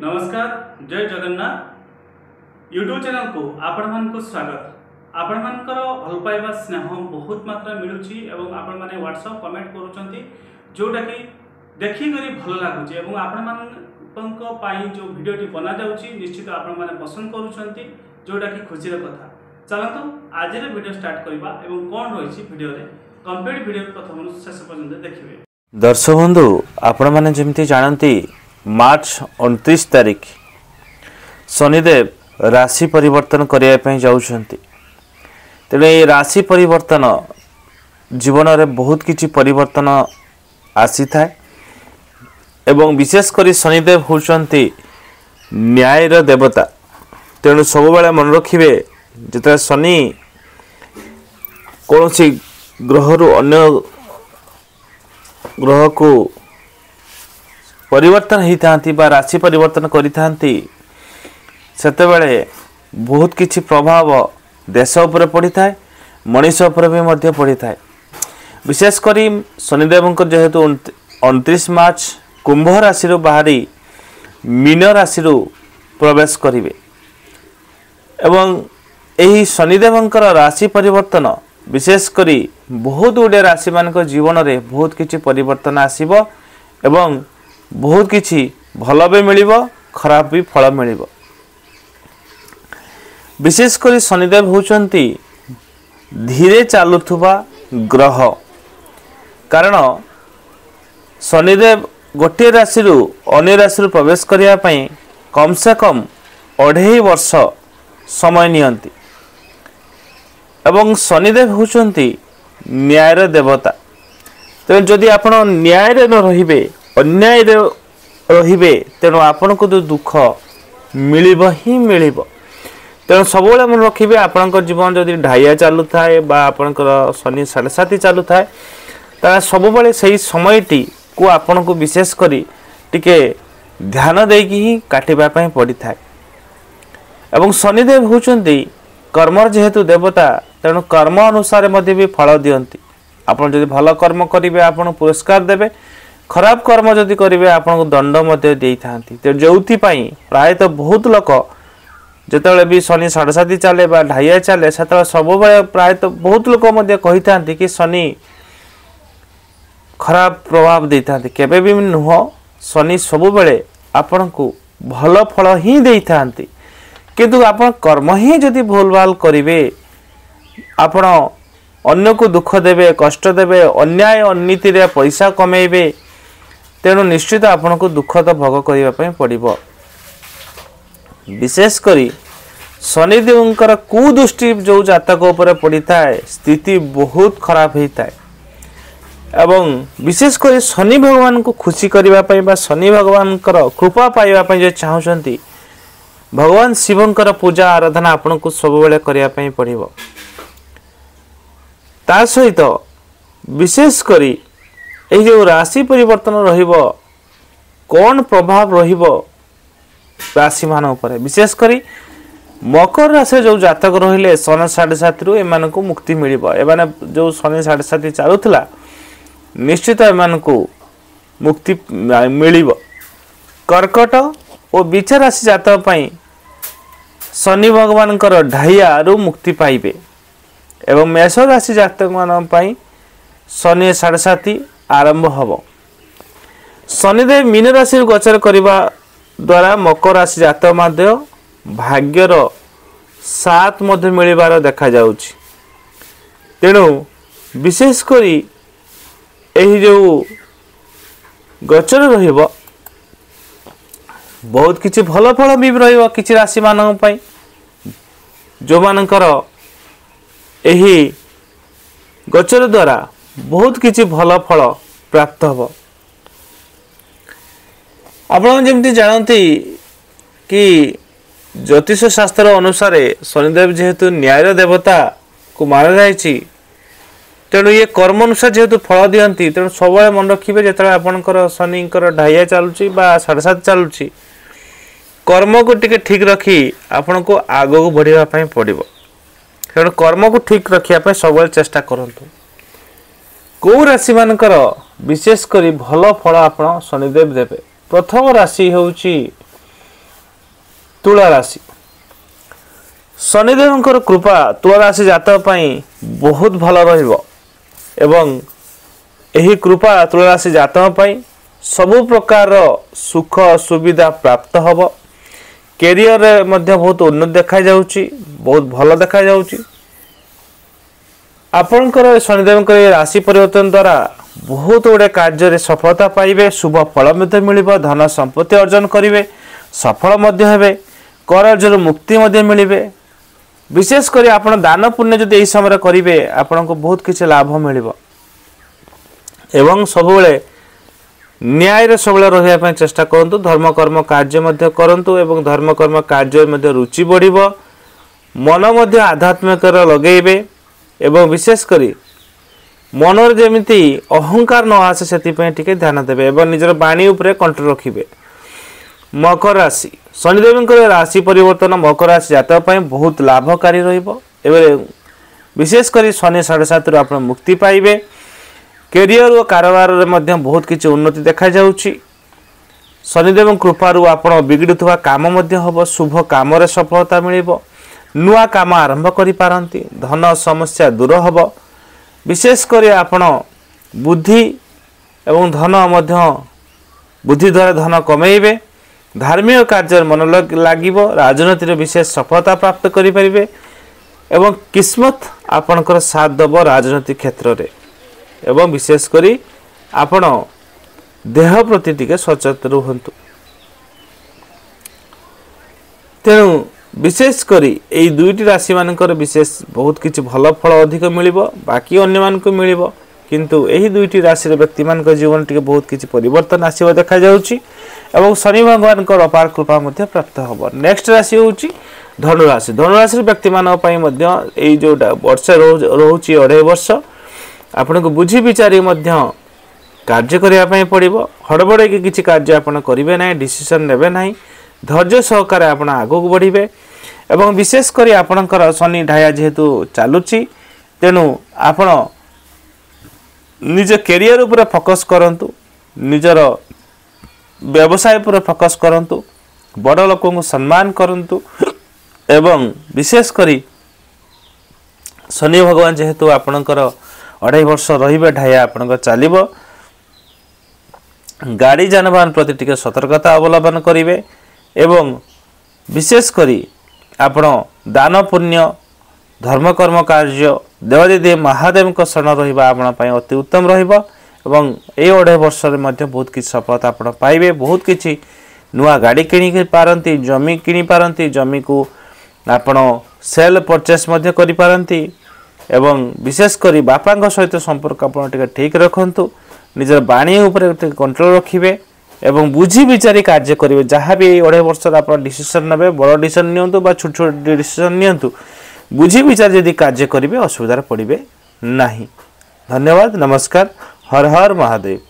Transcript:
नमस्कार जय Jagannath YouTube channel को आपण मानक स्वागत। आपण मानकर भल पाइबा स्नेह बहुत मात्रा मिलुची एवं आपण माने व्हाट्सएप कमेंट करूचंती जोटा कि देखि करी भल लागुची एवं आपण मानक पाई जो वीडियोटी बना जाउची निश्चित आपण माने पसंद करूचंती जोटा कि खुशी रे कथा। चलंतु आज रे वीडियो स्टार्ट करबा एवं कोन रहिची वीडियो रे कंप्लीट वीडियो प्रथम शेष पर्यंत देखिबे। दर्शक बंधु आपण माने जेमती जानती मार्च 29 तारीख शनिदेव राशि परिवर्तन करने जाऊँच तेरे ये राशि परिवर्तन जीवन में बहुत किछि परिवर्तन आसी थाए एवं विशेषकर शनिदेव होउचंती न्याय देवता। तेणु सब बेले मन रखिए जिते शनि कौन सी ग्रह रु अन्य ग्रह को परिवर्तन होती बा राशि परिवर्तन करिथांती सेतेबेले बहुत किछि प्रभाव देश उपर पड़ी थाए मनीष उपर भी मध्य पड़ी थाए। विशेषकर शनिदेव जेहेतु 29 मार्च कुंभ राशि बाहरी मीन राशि प्रवेश करिवे एवं एही शनिदेवंकर राशि परिवर्तन विशेषकर बहुत गुड़े राशि मान जीवन में बहुत किछि परिवर्तन आसीबो एवं बहुत किछि भल भी मिलिबो खराब भी फल मिलिबो। विशेषकर शनिदेव होउचंती धीरे चलुथुबा ग्रह कारण शनिदेव गोटे राशि रु अन्य राशि रु प्रवेश करिया पई कम से कम 2.5 वर्ष समय नियंती एवं शनिदेव होउचंती न्याय देवता। तो जदि आपण न्याय रे न रहिबे अन्याय रे तेणु आपण को तो दुख मिलिब ही मिलिब। तेणु सब मन रखिए आपण जीवन जदि ढाइया चालू थाए बा आपणकर शनि 7.5 चालू थाए ताला सब बेले सही समयटी को आपण को विशेष करी टिके ध्यान देकी ही काटिबा पई पड़ी थाए एवं शनिदेव होउचंती कर्म जेहेतु देवता तेणु कर्म अनुसार मध्य भी फल दियंती। आपण जदि भल कर्म करिवे आपण पुरस्कार देबे खराब कर्म जदि करेंगे आपको दंड दे था। जो प्रायतः बहुत लोक जिते भी शनि 7.5 चले ढाइया चले से सब प्रायतः बहुत लोक कही था कि शनि खराब प्रभाव दे था केबे भी नुह शनि सब बेले आपण को भल फल ही दे था किंतु आपण कर्म ही जदि भूल भाल करेंगे आपण अन्य को दुख देवे कष्ट देवे अन्याय अनीति रे पैसा कमेबे तेणु निश्चित आपण को दुख तो भोग करने पड़ो। विशेषकर शनिदेवंकर कुदृष्टि जो जातक उपर पड़ी थाए स्थिति बहुत खराब होता है एवं विशेषकर शनि भगवान को खुशी करने शनि भगवान कृपा पाइबा जो चाहते भगवान शिवंकर पूजा आराधना आपण को सब बेले करने पड़ो। ता सहित विशेषकर यही जो राशि परिवर्तन रहिबो कौन प्रभाव रहिबो राशि मान ऊपर विशेषकर मकर राशि जो जातक रहिले शनि 7.5 रु एमान को मुक्ति मिलिबो। एमाने जो शनि 7.5 चालुथला निश्चित एमान को मुक्ति मिलिबो। कर्कट और बिच राशि जातक पई शनि भगवान ढाइया रु मुक्ति पाइबे एवं मेष राशि जातक मान पई शनि 7.5 आरंभ हम। शनिदेव मीन राशि गोचर करने द्वारा मकर राशि जातक मध्य भाग्यर साथ मध्य मिलबार देखा जाउछि। तेणु विशेषकर यही जो गोचर रहिबो बहुत किछि भल फल भी रहिबो किछि राशि मान पई जो मानकर यही गोचर द्वारा बहुत किछि भल फल प्राप्त हम। आपण जमती जानती कि ज्योतिष शास्त्र अनुसार शनिदेव जेहेतु न्याय देवता को माना जायछि तेणु ये कर्म अनुसार जेहेतु फल दियंती तेणु सब मन रखिए जिते आपणकर शनिकर ढाइया चलुची 7.5 चलुची कर्म को टिके ठीक रखी आपण को आग को बढ़ापी पड़ो। तेणु कर्म को ठीक रखापी सब चेष्टा करंतु। कौ राशि मानकर विशेषकर भल फल आप शनिदेव देवे प्रथम राशि होउची तुला राशि शनिदेवଙ୍କର कृपा तुला राशि जातक ପାଇଁ बहुत भल रहिबो एवं एही कृपा तुला राशि जातक ପାଇଁ सबु प्रकार सुख सुविधा प्राप्त हब कैरियर रे मध्य बहुत उन्नति देखा जाउची बहुत भल देखा जाउची आपनकर शनिदेवଙ୍କର राशि परिवर्तन द्वारा बहुत गुड़े कार्य रे सफलता पाइबे शुभ फल मध्य मिलिबो धन संपत्ति अर्जन करिवे सफल मध्य हेबे कर्जर मुक्ति मध्य मिलिबे विशेष करी आपण दान पुण्य जदि एही समय करिवे आपण को बहुत किछ लाभ मिलिबो एवं सबुले न्याय रे सबुले रहिया पय चेष्टा करंतु धर्म कर्म कार्य मध्य करंतु एवं धर्म कर्म कार्य मध्य रुचि बढ़िबो मन मध्य आध्यात्मिक लगेइबे एवं विशेष करी मनर जेमिति अहंकार न आसे सेति पय टिके ध्यान देबे एवं निजर बाणी उपरे कंट्रोल रखिबे मकर राशि शनिदेवଙ୍କର राशि परिवर्तन मकर राशि जातक पय बहुत लाभकारी रहिबो एवं विशेष करी शनि 7.5 रु आपण मुक्ति पाइबे कैरियर और कारोबार रे मध्य बहुत किछि उन्नति देखा जाउची शनिदेव कृपा रु आपण बिगड़ुवा काम मध्य हबो शुभ काम रे सफलता मिलिबो नुआ काम आरंभ करि पारंती धन समस्या दूर हबो विशेष करी आपण बुद्धि एवं धन मध्य बुद्धि द्वारा धन कमेइबे धार्मिक कार्य मन लागिबो राजनीति रे विशेष सफलता प्राप्त करि परिबे एवं किस्मत आपनकर साथ दबो राजनीति क्षेत्र रे एवं विशेष करी आपण देह प्रति टिके सचेतन रहंतु तेणु विशेष करी एई दुईटी राशि मानकर विशेष बहुत किछि भल फल अधिक मिलिबो बाकी अन्य मान को मिलिबो किंतु एही दुईटी राशि रे व्यक्ति मान को जीवन टिके बहुत किछि परिवर्तन आसीबो देखा जाउची एवं शनि भगवान को अपार कृपा मध्य प्राप्त हबो नेक्स्ट राशि होउची धनु राशि रे व्यक्ति मान पई मध्य एई जोटा वर्ष रहउची 2.5 वर्ष आपण को बुझी विचारी मध्य कार्य करिया पई पड़िबो हड़बड़े के किछि कार्य आपण करिवे नै डिसिजन नेबे नै धैर्य सहकारे आपण आगो को बढ़िबे एवं विशेष करी आपणकर शनि ढाया जेहेतु चालुची तेनु आपण निज कैरियर ऊपर फोकस करंतु निजर व्यवसाय ऊपर फोकस करंतु बड़ लोकों को सम्मान करंतु एवं विशेष करी शनि भगवान जेहेतु आपणकर 2.5 वर्ष रहिबे ढाया आपणकर चालिबो गाड़ी जानवाहन प्रति टिके सतर्कता अवलंबन करिवे एवं विशेष करी आपण दान पुण्य धर्म कर्म कार्य देवादेवी महादेव शरण रहिबा आपण पई अति उत्तम रहिबो एवं ए 2.5 वर्ष रे मध्य बहुत किछि सफलता आपण पाइबे बहुत किछि नुआ गाड़ी किनि पारंती जमी किनि पारंती जमी को आपण सेल परचेस मध्य करि पारंती एवं विशेष करी बापा सहित संपर्क आपण टिके ठीक रखंतु निजर बाणी ऊपर कंट्रोल रखिबे एवं बुझी विचारी कार्य करिवे जहाँ भी 2.5 वर्ष आप डिसीजन नेबे बड़ डिसीजन नियंतु बा छोट छोट डिसीजन नियंतु बुझी विचार यदि कार्य करिवे असुविधा पड़िबे नाही। धन्यवाद। नमस्कार। हर हर महादेव।